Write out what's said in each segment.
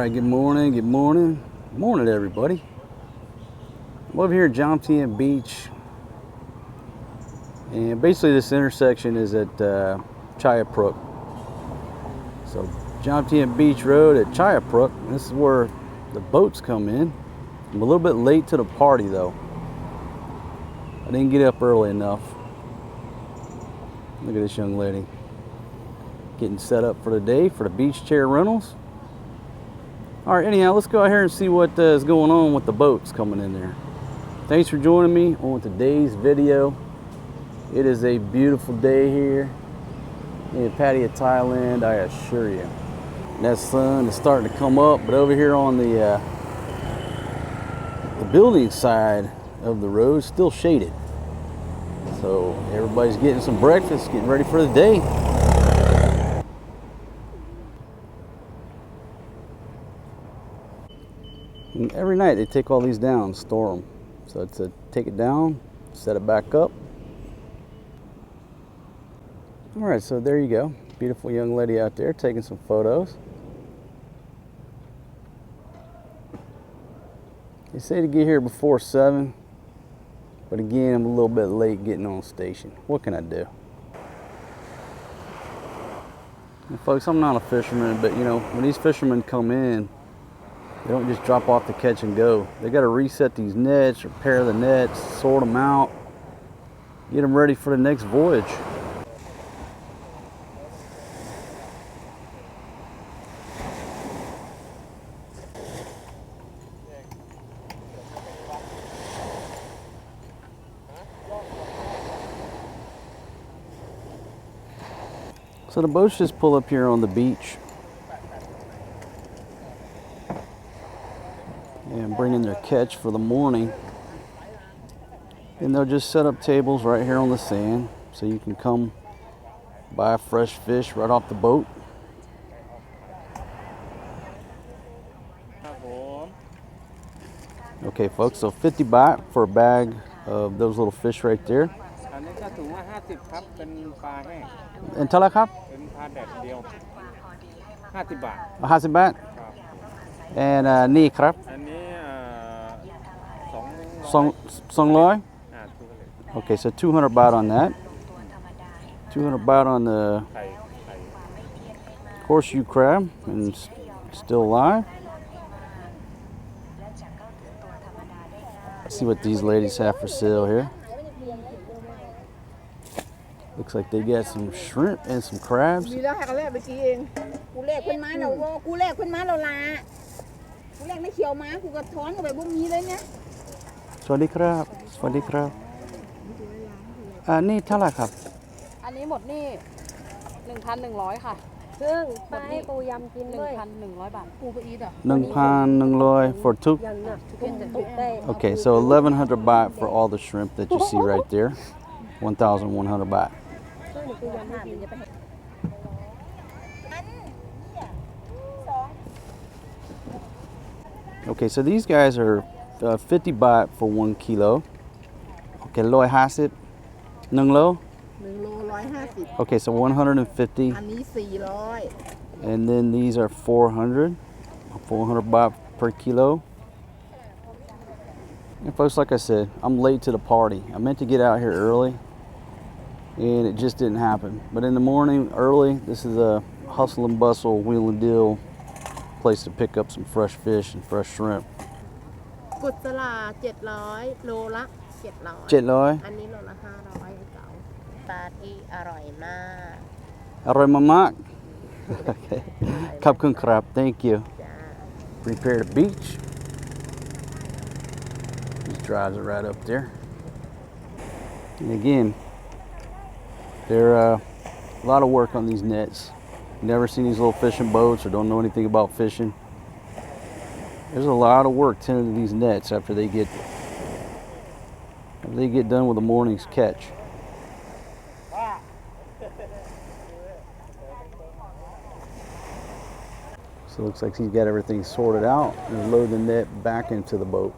Alright, good morning, good morning. Morning everybody. I'm over here at Jomtien Beach. And basically this intersection is at Chaiyaphruek. So Jomtien Beach Road at Chaiyaphruek. This is where the boats come in. I'm a little bit late to the party though. I didn't get up early enough. Look at this young lady. Getting set up for the day for the beach chair rentals. Alright, anyhow, let's go out here and see what is going on with the boats coming in there. Thanks for joining me on today's video. It is a beautiful day here in Pattaya, Thailand, I assure you. That sun is starting to come up, but over here on the building side of the road, still shaded. So everybody's getting some breakfast, getting ready for the day. And every night they take all these down, store them. So it's a take it down, set it back up. All right, so there you go. Beautiful young lady out there taking some photos. They say to get here before 7, but again, I'm a little bit late getting on station. What can I do? And folks, I'm not a fisherman, but you know, when these fishermen come in, they don't just drop off the catch and go. They got to reset these nets, repair the nets, sort them out, get them ready for the next voyage. So the boats just pull up here on the beach and bring in their catch for the morning. And they'll just set up tables right here on the sand so you can come buy fresh fish right off the boat. Okay folks, so 50 baht for a bag of those little fish right there. And เท่าไหร่ครับ 50 baht. And นี่ครับ 200. Okay, so 200 baht on that. 200 baht on the horseshoe crab, and still alive. Let's see what these ladies have for sale here. Looks like they got some shrimp and some crabs. Sawasdee krab. Sawasdee krab. นี่เท่าไหร่ครับ อันนี้หมดนี่ 1,100 ค่ะ ซึ่งไปให้ปูยำกินด้วย 1,100 บาทปูไปอีทอ่ะ 1,100 for two. Okay, so 1,100 baht for all the shrimp that you see right there. 1,100 baht. Okay, so these guys are 50 baht for 1 kilo. Okay, 150. 1 โล 150. Okay, so 150. อันนี้ 400. And then these are 400 baht per kilo. And folks, like I said, I'm late to the party. I meant to get out here early, and it just didn't happen. But in the morning, early, this is a hustle and bustle, wheel and deal place to pick up some fresh fish and fresh shrimp. กุศลา700 โลละ 700 700. อันนี้โลละ 500 ให้เก๋าปลาที่อร่อยมาก อร่อยมาก Okay. ขอบคุณครับ Thank you. Prepare the beach. Just drives it right up there. And again, there a lot of work on these nets. Never seen these little fishing boats or don't know anything about fishing. There's a lot of work tending to these nets after they get done with the morning's catch. So it looks like he's got everything sorted out and load the net back into the boat.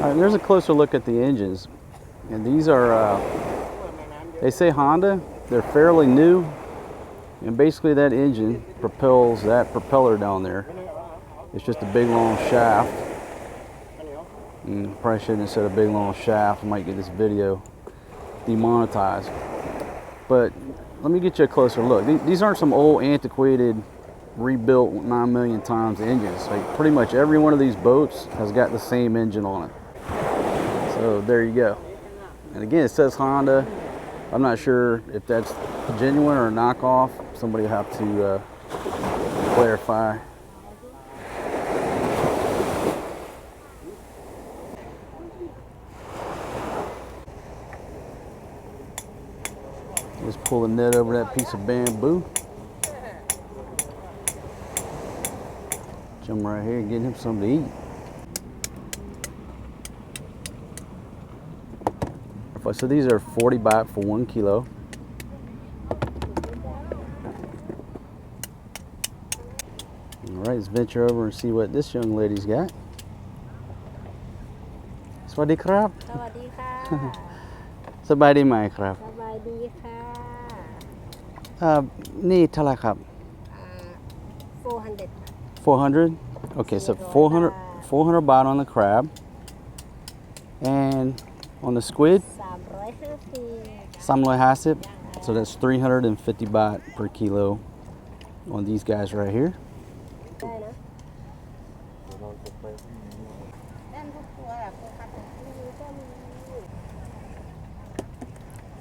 All right, there's a closer look at the engines. And these are, they say Honda. They're fairly new. And basically that engine propels that propeller down there. It's just a big long shaft. Probably shouldn't have said a big long shaft. I might get this video demonetized. But let me get you a closer look. These aren't some old antiquated rebuilt 9 million times engines. Like pretty much every one of these boats has got the same engine on it. So there you go. And again, it says Honda. I'm not sure if that's genuine or a knockoff. Somebody will have to clarify. Just pull the net over that piece of bamboo. Jump right here and get him something to eat. So these are 40 baht for 1 kilo. All right, let's venture over and see what this young lady's got. Sawasdee krab. สวัสดีค่ะ สบายดีไหมครับ สบายดีค่ะ นี่เท่าไหร่ครับ 400 400? Okay, so 400 baht on the crab. And on the squid? 350. So that's 350 baht per kilo on these guys right here. ได้นะ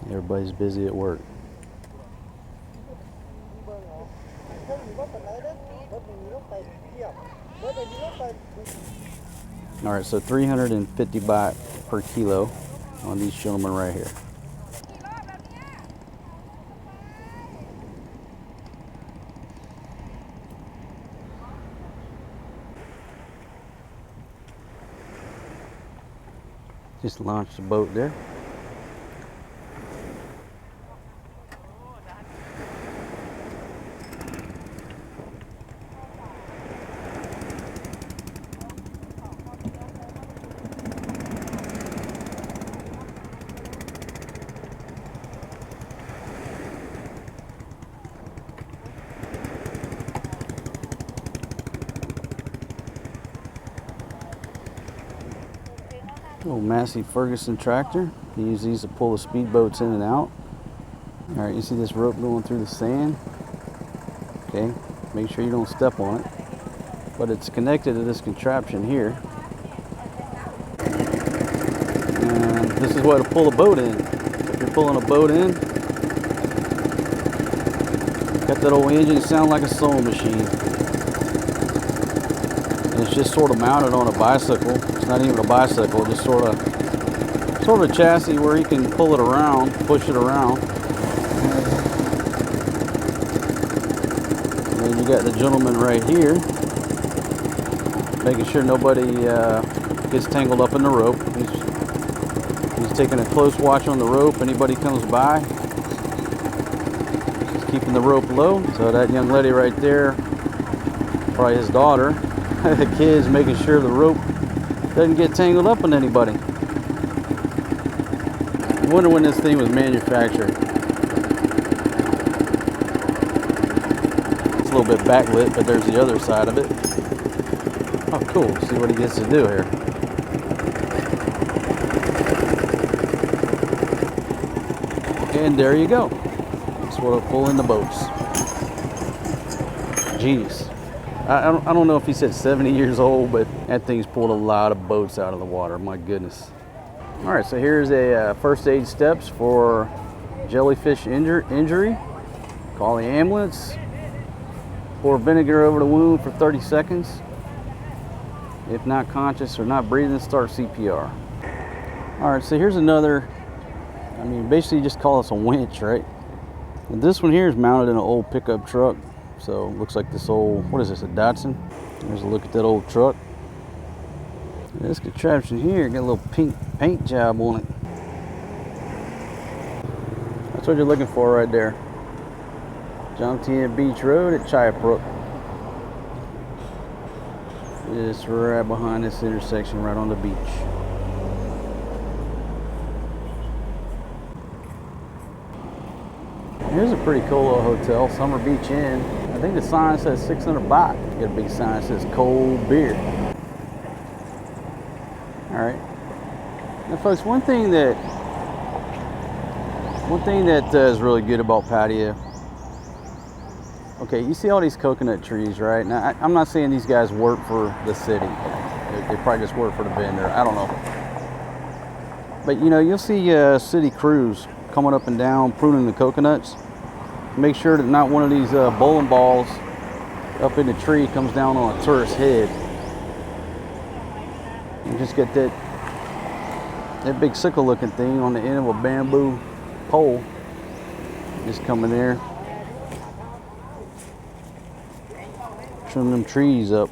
Everybody's busy at work. All right, so 350 baht per kilo on these gentlemen right here. Just launched the boat there. Old Massey Ferguson tractor. You use these to pull the speedboats in and out. All right, you see this rope going through the sand? Okay, make sure you don't step on it. But it's connected to this contraption here. And this is what to pull a boat in. If you're pulling a boat in, got that old engine sound like a sewing machine. And it's just sort of mounted on a bicycle. It's not even a bicycle, just sort of a chassis where you can pull it around, push it around. And then you got the gentleman right here, making sure nobody gets tangled up in the rope. He's taking a close watch on the rope. Anybody comes by, he's keeping the rope low. So that young lady right there, probably his daughter, the kids making sure the rope doesn't get tangled up in anybody. I wonder when this thing was manufactured. It's a little bit backlit, but there's the other side of it. Oh, cool. See what he gets to do here. And there you go. That's what will pull in the boats. Genius. I don't know if he said 70 years old, but that thing's pulled a lot of boats out of the water. My goodness. All right, so here's a first aid steps for jellyfish injury. Call the ambulance. Pour vinegar over the wound for 30 seconds. If not conscious or not breathing, start CPR. All right, so here's another, I mean, basically you just call this a winch, right? And this one here is mounted in an old pickup truck. So it looks like this old, what is this, a Datsun? There's a look at that old truck. This contraption here got a little pink paint job on it. That's what you're looking for right there. Jomtien Beach Road at Chaiyaphruek. Just right behind this intersection, right on the beach. Here's a pretty cool little hotel, Summer Beach Inn. I think the sign says 600 baht. You got a big sign that says cold beer. All right. Now, folks, one thing that is really good about Pattaya. Okay, you see all these coconut trees, right? Now, I'm not saying these guys work for the city. They probably just work for the vendor. I don't know. But you know, you'll see city crews coming up and down pruning the coconuts. Make sure that not one of these bowling balls up in the tree comes down on a tourist's head. You just get that big sickle looking thing on the end of a bamboo pole. Just come in there, trim them trees up.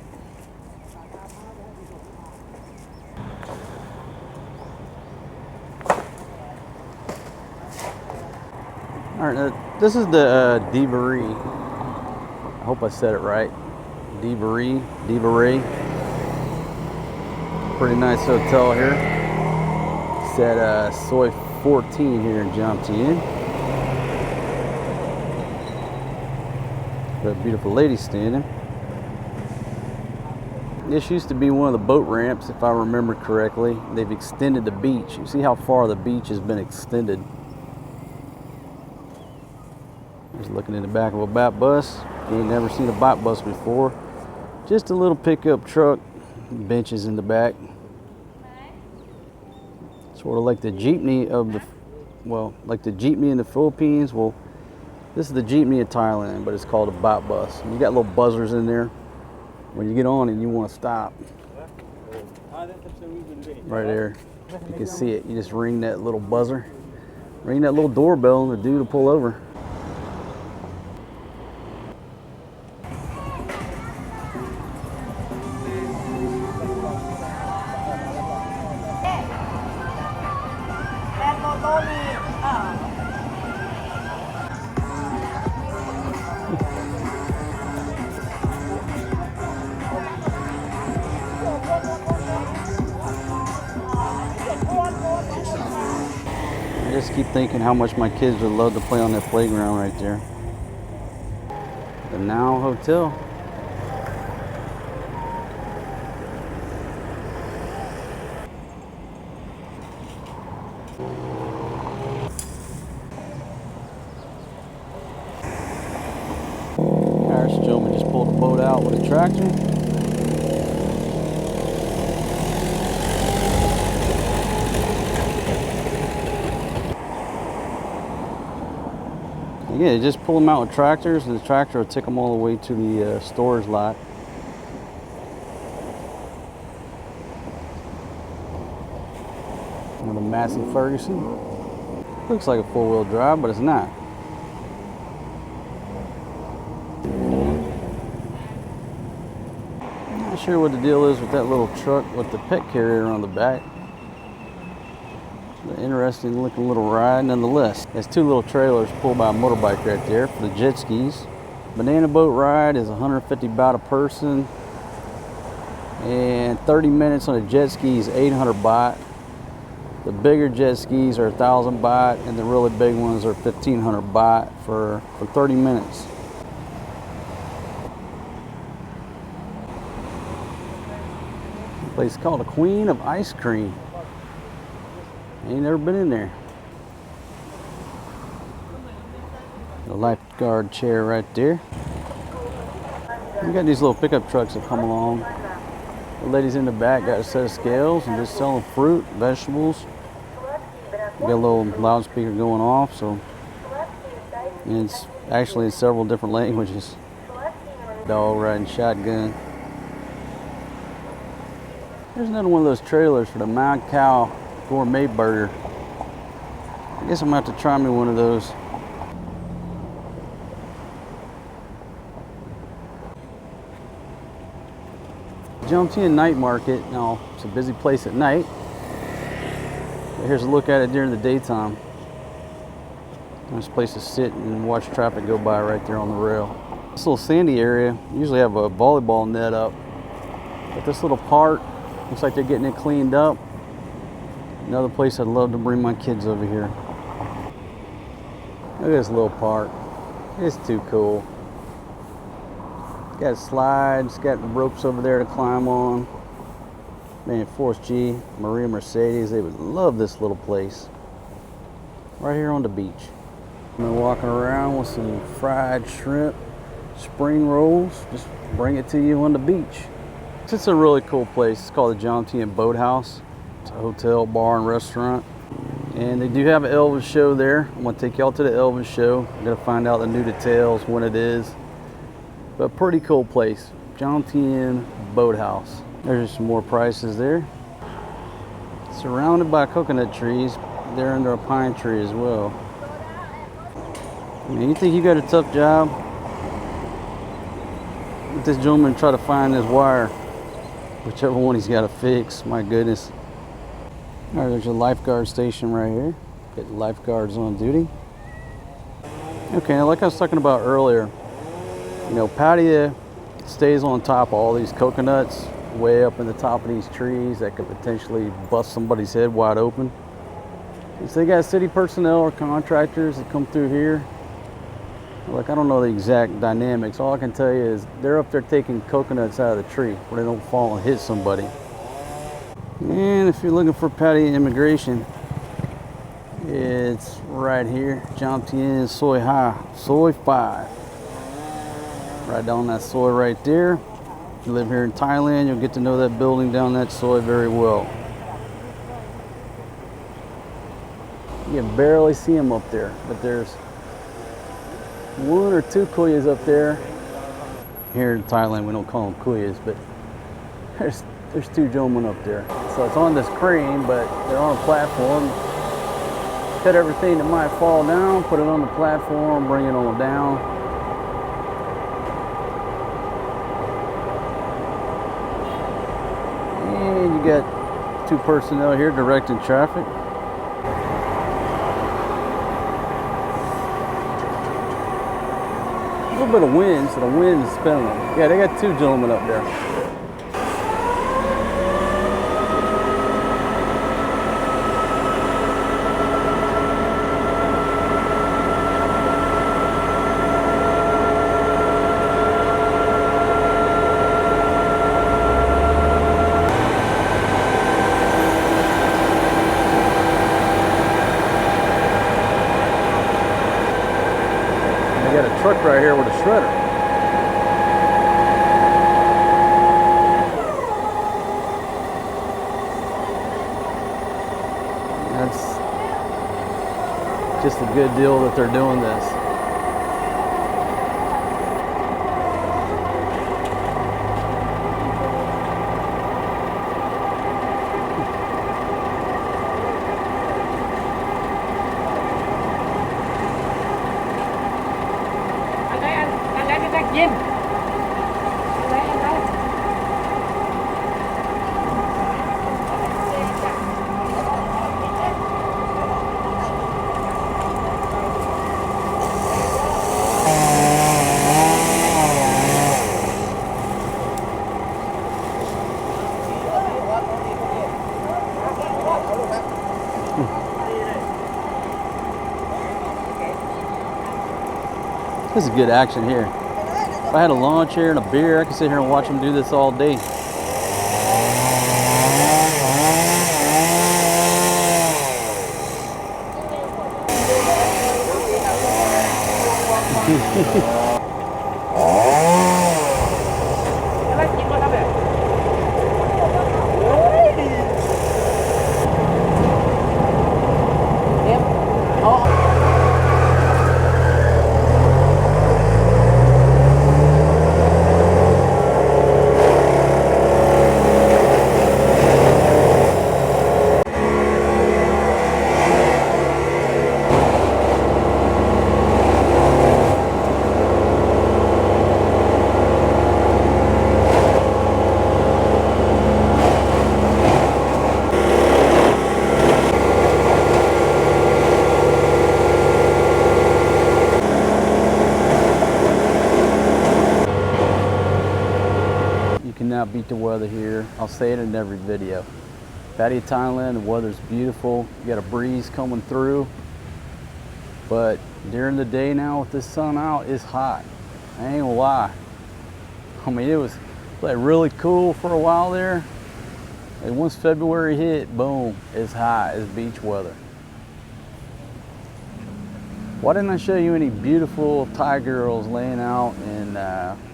All right, this is the Diveri. I hope I said it right. Diveri. Pretty nice hotel here. It's at Soi 14 here in Jomtien. Got a beautiful lady standing. This used to be one of the boat ramps, if I remember correctly. They've extended the beach. You see how far the beach has been extended. Just looking in the back of a bat bus. You ain't never seen a bat bus before. Just a little pickup truck, benches in the back. Sort of like the jeepney of the, well, like the jeepney in the Philippines. Well, this is the jeepney in Thailand, but it's called a bat bus. And you got little buzzers in there. When you get on and you want to stop, right there, you can see it. You just ring that little buzzer, ring that little doorbell, and the dude will pull over. I just keep thinking how much my kids would love to play on that playground right there. The Now Hotel. This gentleman just pulled a boat out with a tractor. Yeah, they just pull them out with tractors, and the tractor will take them all the way to the storage lot. With a Massey Ferguson. Looks like a four-wheel drive, but it's not. Not sure what the deal is with that little truck with the pet carrier on the back. An interesting looking little ride nonetheless. There's two little trailers pulled by a motorbike right there for the jet skis. Banana boat ride is 150 baht a person, and 30 minutes on a jet ski is 800 baht. The bigger jet skis are 1,000 baht, and the really big ones are 1,500 baht for 30 minutes. A place called the Queen of Ice Cream. Ain't never been in there. The lifeguard chair right there. We got these little pickup trucks that come along. The ladies in the back got a set of scales and just selling fruit, vegetables. We got a little loudspeaker going off, so and it's actually in several different languages. Dog riding shotgun. There's another one of those trailers for the Mad Cow Gourmet Burger. I guess I'm gonna have to try me one of those. Jomtien Night Market. Now, it's a busy place at night. But here's a look at it during the daytime. Nice place to sit and watch traffic go by right there on the rail. This little sandy area, usually have a volleyball net up. But this little part, looks like they're getting it cleaned up. Another place I'd love to bring my kids over here. Look at this little park. It's too cool. Got slides, got ropes over there to climb on. Man, Force G, Maria Mercedes, they would love this little place. Right here on the beach. I'm walking around with some fried shrimp, spring rolls. Just bring it to you on the beach. It's a really cool place. It's called the Jomtien Boathouse. It's a hotel, bar, and restaurant. And they do have an Elvis show there. I'm gonna take y'all to the Elvis show. I'm gonna find out the new details, when it is. But pretty cool place. Jomtien Boathouse. There's some more prices there. Surrounded by coconut trees. They're under a pine tree as well. Man, you think you got a tough job? Let this gentleman try to find this wire. Whichever one he's got to fix. My goodness. All right, there's a lifeguard station right here. Got lifeguards on duty. Okay, now like I was talking about earlier, you know, Pattaya stays on top of all these coconuts, way up in the top of these trees that could potentially bust somebody's head wide open. So they got city personnel or contractors that come through here. Like, I don't know the exact dynamics. All I can tell you is they're up there taking coconuts out of the tree where they don't fall and hit somebody. And if you're looking for Pattaya immigration, it's right here. Jomtien Soi Ha, Soi 5. Right down that Soi right there. If you live here in Thailand, you'll get to know that building down that Soi very well. You can barely see them up there, but there's one or two kuyas up there. Here in Thailand, we don't call them kuyas, but there's two gentlemen up there. So it's on this crane, but they're on a platform. Cut everything that might fall down, put it on the platform, bring it on down. And you got two personnel here directing traffic. A little bit of wind, so the wind is spinning them. Yeah, they got two gentlemen up there. Truck right here with a shredder. That's just a good deal that they're doing this. This is good action here. If I had a lawn chair and a beer, I could sit here and watch them do this all day. Cannot beat the weather here. I'll say it in every video. Pattaya, Thailand, the weather's beautiful. You got a breeze coming through, but During the day now with the sun out, it's hot. I ain't gonna lie. I mean, it was like really cool for a while there. And once February hit, boom, it's hot. It's beach weather. Why didn't I show you any beautiful Thai girls laying out in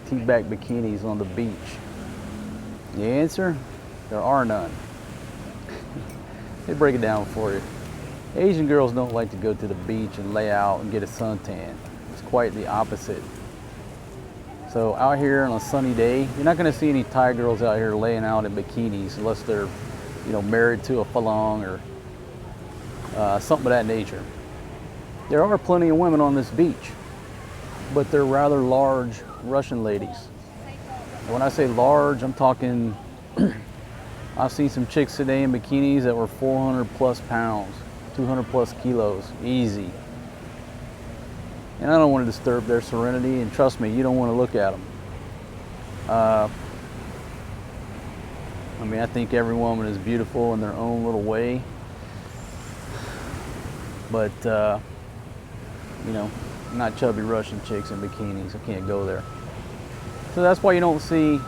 T-back bikinis on the beach? The answer, there are none. They break it down for you. Asian girls don't like to go to the beach and lay out and get a suntan. It's quite the opposite. So out here on a sunny day, you're not going to see any Thai girls out here laying out in bikinis unless they're, you know, married to a phalong or something of that nature. There are plenty of women on this beach, but they're rather large Russian ladies. When I say large, I'm talking, I've seen some chicks today in bikinis that were 400 plus pounds, 200 plus kilos, easy. And I don't want to disturb their serenity, and trust me, you don't want to look at them. I mean, I think every woman is beautiful in their own little way, but you know, not chubby Russian chicks in bikinis. I can't go there. So that's why you don't see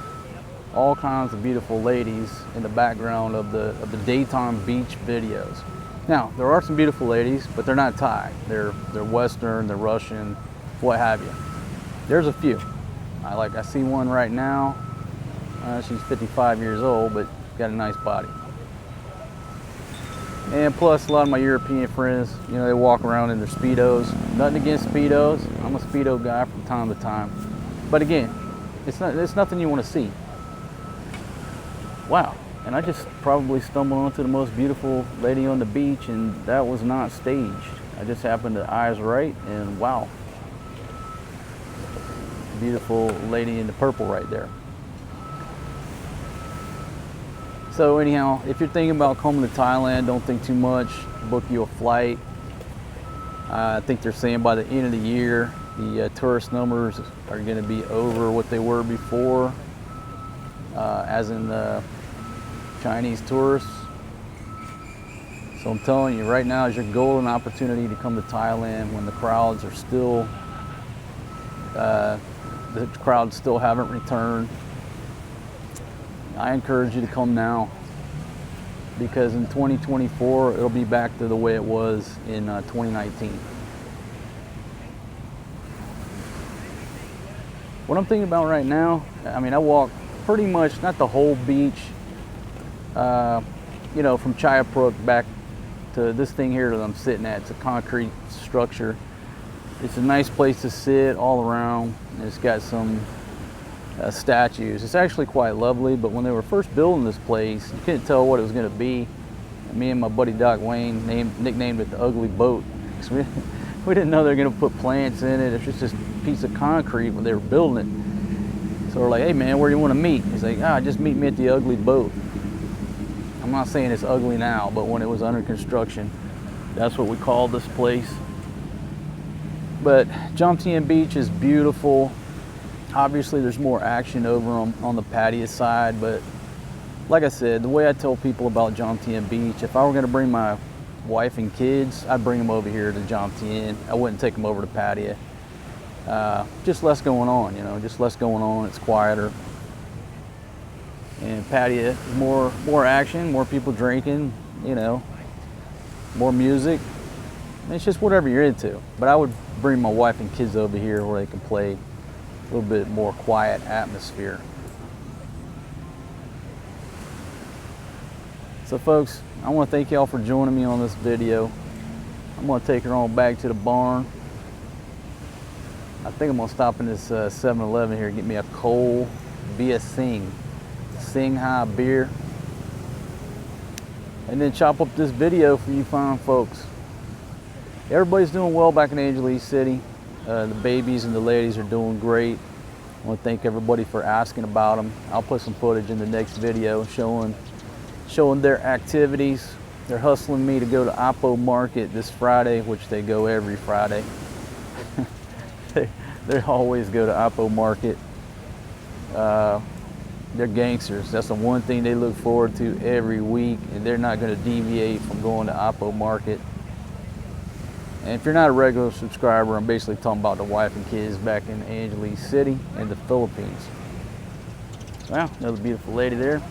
all kinds of beautiful ladies in the background of the daytime beach videos. Now, there are some beautiful ladies, but they're not Thai. They're Western, they're Russian, what have you. There's a few. I see one right now. She's 55 years old, but got a nice body. And plus, a lot of my European friends, you know, they walk around in their Speedos. Nothing against Speedos. I'm a Speedo guy from time to time. But again, it's nothing you want to see. Wow. And I just probably stumbled onto the most beautiful lady on the beach, and that was not staged. I just happened to eyes right, and wow. Beautiful lady in the purple right there. So anyhow, if you're thinking about coming to Thailand, don't think too much. Book you a flight. I think they're saying by the end of the year, the tourist numbers are going to be over what they were before, as in Chinese tourists. So I'm telling you, right now is your golden opportunity to come to Thailand when the crowds are still, the crowds still haven't returned. I encourage you to come now, because in 2024 it'll be back to the way it was in 2019. What I'm thinking about right now, I mean, I walk pretty much, not the whole beach, you know, from Chaiyaphruek back to this thing here that I'm sitting at. It's a concrete structure. It's a nice place to sit all around. It's got some statues. It's actually quite lovely, but when they were first building this place, you couldn't tell what it was going to be. Me and my buddy Doc Wayne nicknamed it the ugly boat. We didn't know they were going to put plants in it. It's just a piece of concrete when they were building it. So we're like, hey man, where do you want to meet? He's like, just meet me at the ugly boat. I'm not saying it's ugly now, but when it was under construction, that's what we called this place. But Jomtien Beach is beautiful. Obviously there's more action over on the Pattaya side, but like I said, the way I tell people about Jomtien Beach, if I were going to bring my wife and kids, I'd bring them over here to Jomtien. I wouldn't take them over to Pattaya. Just less going on, you know, just less going on. It's quieter. And Pattaya, more action, more people drinking, you know, more music. It's just whatever you're into. But I would bring my wife and kids over here where they can play a little bit more quiet atmosphere. So folks, I want to thank y'all for joining me on this video. I'm going to take her on back to the barn. I think I'm going to stop in this 7-Eleven here and get me a cold Sing-Hai beer. And then chop up this video for you fine folks. Everybody's doing well back in Angeles City. The babies and the ladies are doing great. I want to thank everybody for asking about them. I'll put some footage in the next video showing their activities. They're hustling me to go to Oppo Market this Friday, which they go every Friday. they always go to Oppo Market. They're gangsters. That's the one thing they look forward to every week, and they're not going to deviate from going to Oppo Market. And if you're not a regular subscriber, I'm basically talking about the wife and kids back in Angeles City in the Philippines. Wow, another beautiful lady there.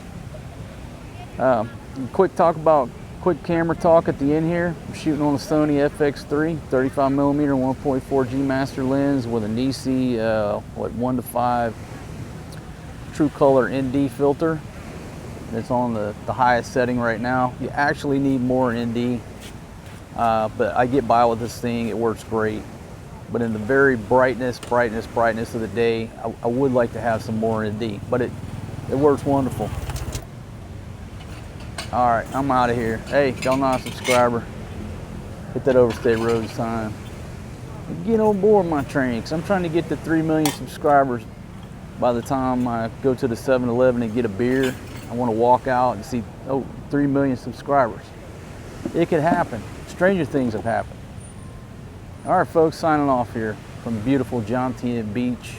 Quick camera talk at the end here. I'm shooting on a Sony FX3, 35mm 1.4G master lens with a Nisi 1:5 true color ND filter. It's on the highest setting right now. You actually need more ND, but I get by with this thing. It works great. But in the very brightness of the day, I would like to have some more ND, but it works wonderful. All right, I'm out of here. Hey, y'all not a subscriber, hit that Overstate Road sign. Get on board my train, because I'm trying to get to 3 million subscribers by the time I go to the 7-Eleven and get a beer. I want to walk out and see, 3 million subscribers. It could happen. Stranger things have happened. All right, folks, signing off here from beautiful Jomtien Beach,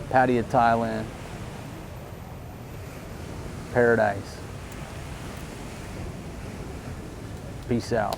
Pattaya, Thailand. Paradise. Peace out.